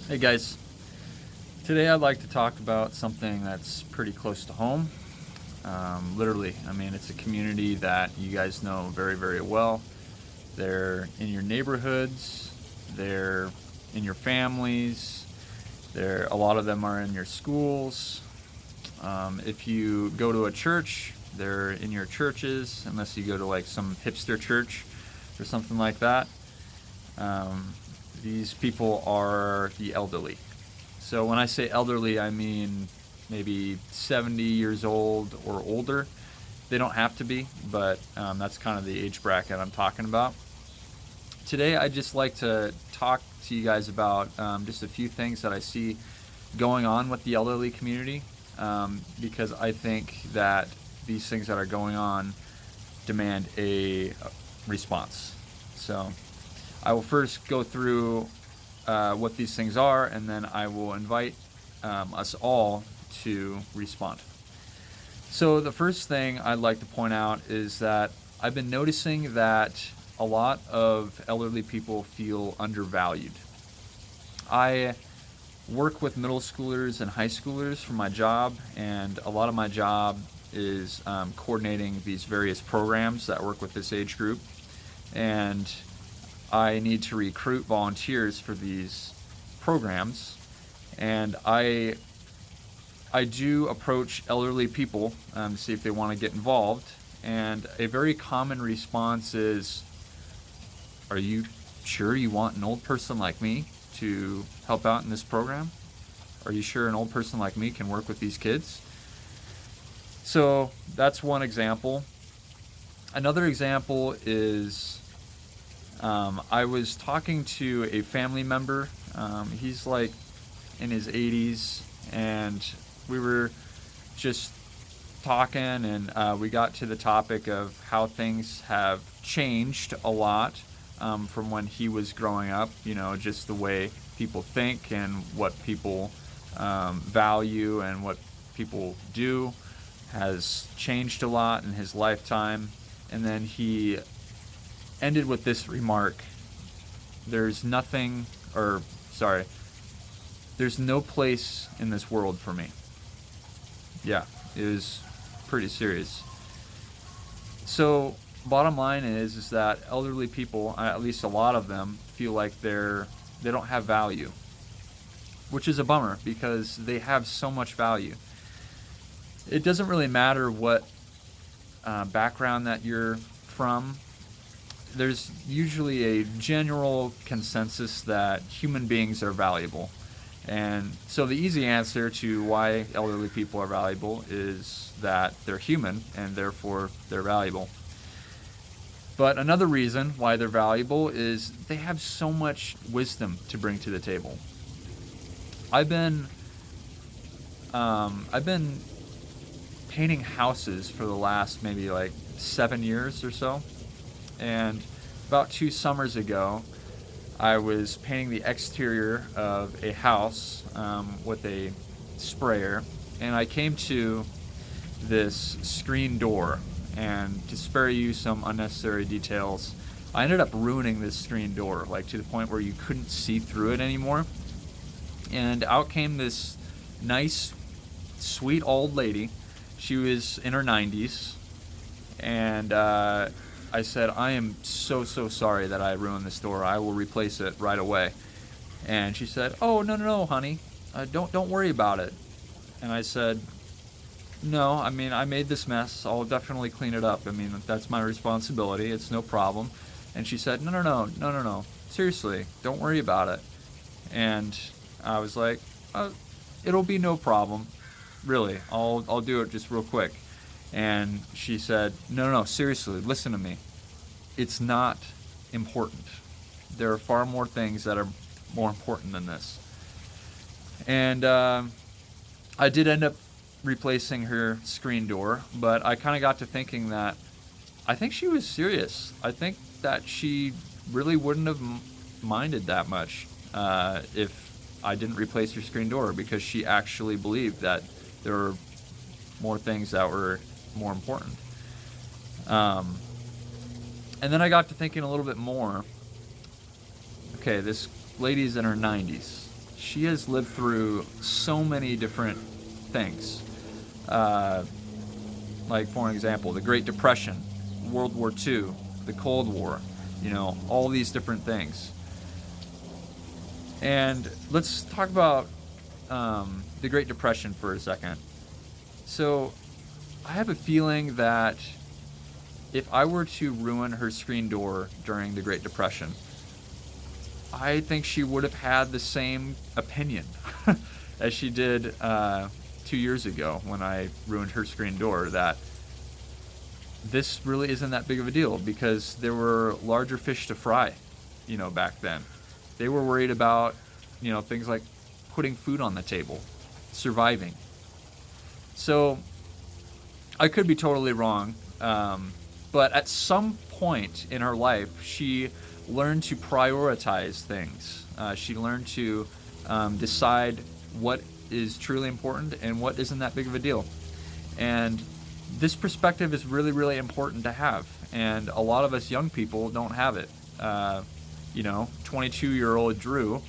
Hey guys, today I'd like to talk about something that's pretty close to home. Literally, I mean, it's a community that you guys know very, very well. They're in your neighborhoods, they're in your families, a lot of them are in your schools. If you go to a church, they're in your churches, unless you go to like some hipster church or something like that. Um, these people are the elderly. So when I say elderly, I mean maybe 70 years old or older. They don't have to be, but that's kind of the age bracket I'm talking about. Today, I'd just like to talk to you guys about just a few things that I see going on with the elderly community, because I think that these things that are going on demand a response. So I will first go through what these things are, and then I will invite us all to respond. So the first thing I'd like to point out is that I've been noticing that a lot of elderly people feel undervalued. I work with middle schoolers and high schoolers for my job, and a lot of my job is coordinating these various programs that work with this age group. And I need to recruit volunteers for these programs, and I do approach elderly people to see if they want to get involved. And a very common response is, "Are you sure you want an old person like me to help out in this program? Are you sure an old person like me can work with these kids?" So that's one example. Another example is I was talking to a family member. He's like in his 80s, and we were just talking, and we got to the topic of how things have changed a lot from when he was growing up. You know, just the way people think and what people value and what people do has changed a lot in his lifetime. And then he ended with this remark: there's nothing, or sorry, there's no place in this world for me. Yeah, it was pretty serious. So bottom line is that elderly people, at least a lot of them, feel like they don't have value, which is a bummer because they have so much value. It doesn't really matter what background that you're from. There's usually a general consensus that human beings are valuable. And so the easy answer to why elderly people are valuable is that they're human and therefore they're valuable. But another reason why they're valuable is they have so much wisdom to bring to the table. I've been painting houses for the last maybe like 7 years or so. And about 2 summers ago, I was painting the exterior of a house with a sprayer, and I came to this screen door. And to spare you some unnecessary details, I ended up ruining this screen door, like to the point where you couldn't see through it anymore. And out came this nice, sweet old lady. She was in her 90s, and I said, "I am so sorry that I ruined this door. I will replace it right away." And she said, "Oh, no, honey, don't worry about it." And I said, "No, I mean, I made this mess. I'll definitely clean it up. I mean, that's my responsibility. It's no problem." And she said, No. Seriously, don't worry about it." And I was like, "It'll be no problem. Really, I'll do it just real quick." And she said, No, seriously, listen to me. It's not important. There are far more things that are more important than this. And I did end up replacing her screen door, but I kind of got to thinking that I think she was serious. I think that she really wouldn't have minded that much if I didn't replace her screen door, because she actually believed that there were more things that were more important. And then I got to thinking a little bit more. Okay, this lady's in her 90s. she has lived through so many different things. Uh, like, for example, the Great Depression, World War II, the Cold War, all these different things. And let's talk about the Great Depression for a second. So I have a feeling that if I were to ruin her screen door during the Great Depression, I think she would have had the same opinion as she did 2 years ago when I ruined her screen door, that this really isn't that big of a deal because there were larger fish to fry, back then. They were worried about, things like putting food on the table, surviving. So I could be totally wrong, but at some point in her life, she learned to prioritize things. She learned to decide what is truly important and what isn't that big of a deal. And this perspective is really, really important to have. And a lot of us young people don't have it. 22-year-old Drew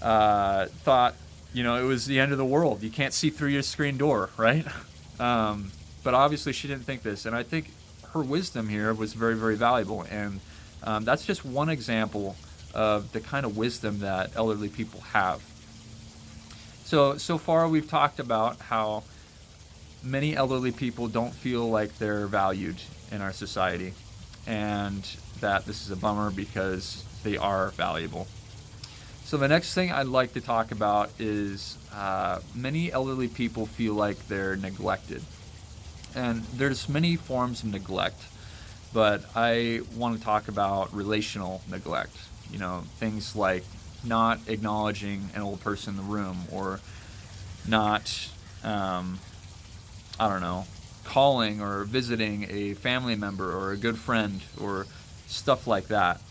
thought, it was the end of the world. You can't see through your screen door, right? But obviously she didn't think this. And I think her wisdom here was very, very valuable. And that's just one example of the kind of wisdom that elderly people have. So far we've talked about how many elderly people don't feel like they're valued in our society, and that this is a bummer because they are valuable. So the next thing I'd like to talk about is many elderly people feel like they're neglected. And there's many forms of neglect, but I want to talk about relational neglect. Things like not acknowledging an old person in the room, or not, calling or visiting a family member or a good friend or stuff like that.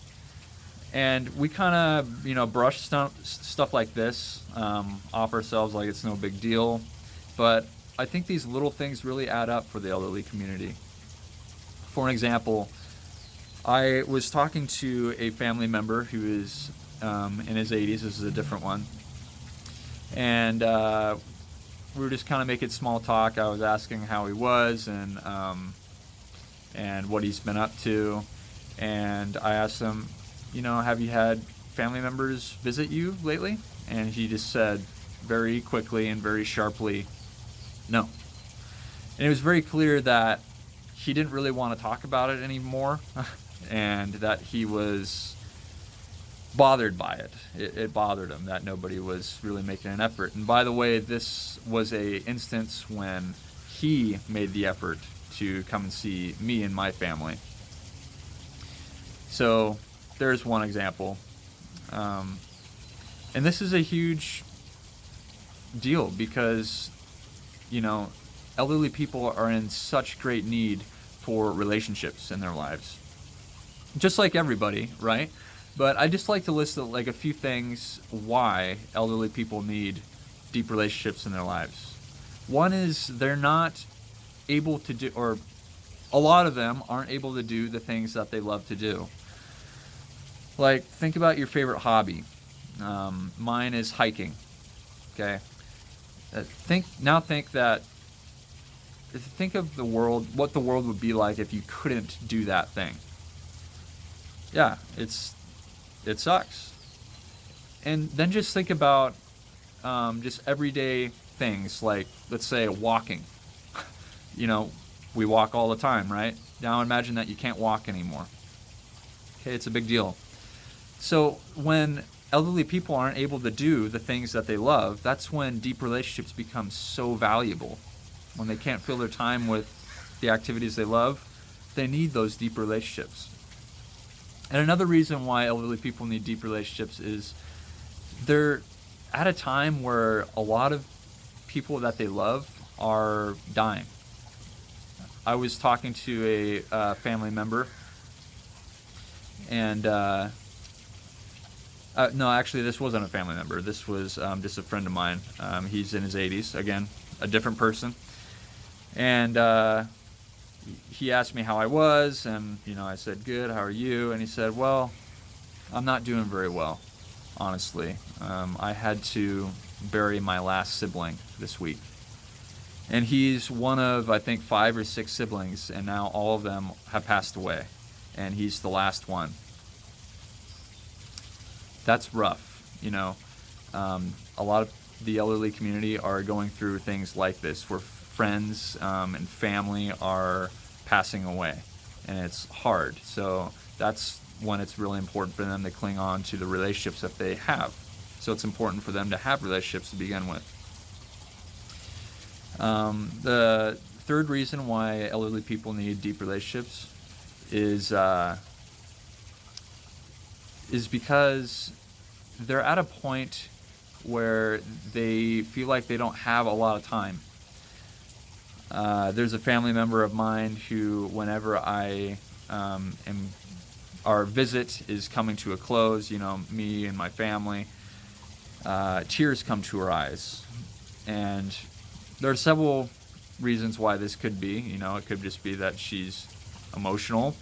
And we kind of, brush stuff like this off ourselves like it's no big deal. But I think these little things really add up for the elderly community. For an example, I was talking to a family member who is in his 80s. This is a different one. And we were just kind of making small talk. I was asking how he was and what he's been up to. And I asked him, have you had family members visit you lately? And he just said very quickly and very sharply, no. And it was very clear that he didn't really want to talk about it anymore and that he was bothered by it. It bothered him that nobody was really making an effort. And by the way, this was a instance when he made the effort to come and see me and my family. So there's one example. And this is a huge deal because, elderly people are in such great need for relationships in their lives. Just like everybody, right? But I just like to list like a few things why elderly people need deep relationships in their lives. One is they're not able to do, or a lot of them aren't able to do the things that they love to do. Like, think about your favorite hobby. Mine is hiking. Okay. Think of the world, what the world would be like if you couldn't do that thing. Yeah, it sucks. And then just think about just everyday things, like, let's say, walking. We walk all the time, right? Now imagine that you can't walk anymore. Okay, it's a big deal. So when elderly people aren't able to do the things that they love, that's when deep relationships become so valuable. When they can't fill their time with the activities they love, they need those deep relationships. And another reason why elderly people need deep relationships is they're at a time where a lot of people that they love are dying. I was talking to a family member, and no, actually, this wasn't a family member. This was just a friend of mine. He's in his 80s, again, a different person. And he asked me how I was, and I said, good, how are you? And he said, well, I'm not doing very well. honestly. I had to bury my last sibling this week. And he's one of, I think, 5 or 6 siblings, and now all of them have passed away. And he's the last one. That's rough, you know. A lot of the elderly community are going through things like this, where friends and family are passing away, and it's hard. So that's when it's really important for them to cling on to the relationships that they have. So it's important for them to have relationships to begin with. The third reason why elderly people need deep relationships is because they're at a point where they feel like they don't have a lot of time. There's a family member of mine who, whenever our visit is coming to a close, you know, me and my family, tears come to her eyes. And there are several reasons why this could be. You know, it could just be that she's emotional,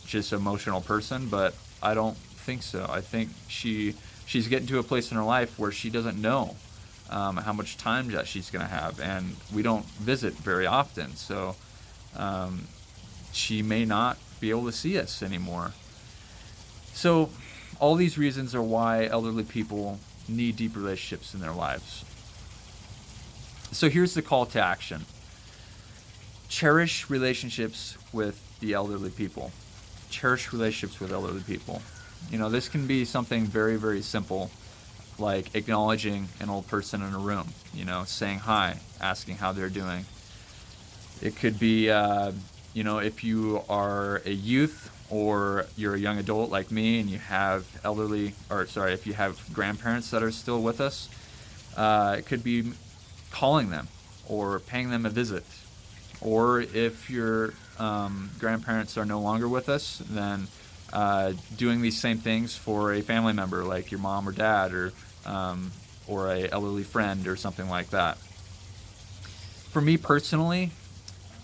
just an emotional person, but I don't think so. I think she's getting to a place in her life where she doesn't know how much time that she's going to have, and we don't visit very often, so she may not be able to see us anymore. So all these reasons are why elderly people need deep relationships in their lives. So here's the call to action. Cherish relationships with the elderly people. Cherish relationships with elderly people. You know, this can be something very, very simple, like acknowledging an old person in a room, you know, saying hi, asking how they're doing. It could be, you know, if you are a youth or you're a young adult like me and you have if you have grandparents that are still with us, it could be calling them or paying them a visit. Or if your grandparents are no longer with us, then doing these same things for a family member like your mom or dad, or a elderly friend or something like that. For me personally,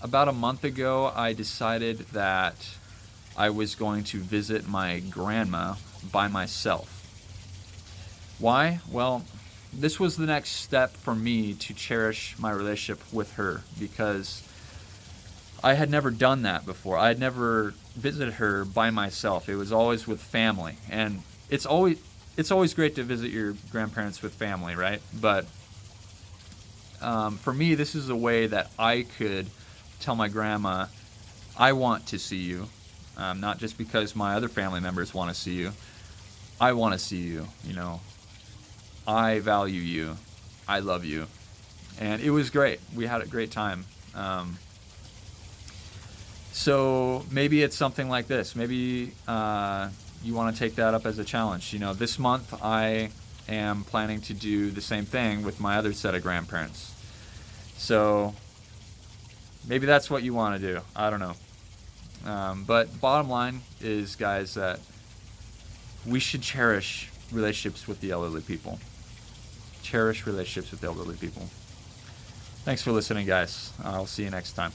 about a month ago, I decided that I was going to visit my grandma by myself. Why? Well, this was the next step for me to cherish my relationship with her, because I had never done that before. I had never visited her by myself. It was always with family, and it's always great to visit your grandparents with family, right? But for me, this is a way that I could tell my grandma, I want to see you, not just because my other family members want to see you. I want to see you, you know. I value you. I love you. And it was great. We had a great time. So maybe it's something like this. Maybe you want to take that up as a challenge. You know, this month I am planning to do the same thing with my other set of grandparents. So maybe that's what you want to do. I don't know. But bottom line is, guys, that we should cherish relationships with the elderly people. Cherish relationships with elderly people. Thanks for listening, guys. I'll see you next time.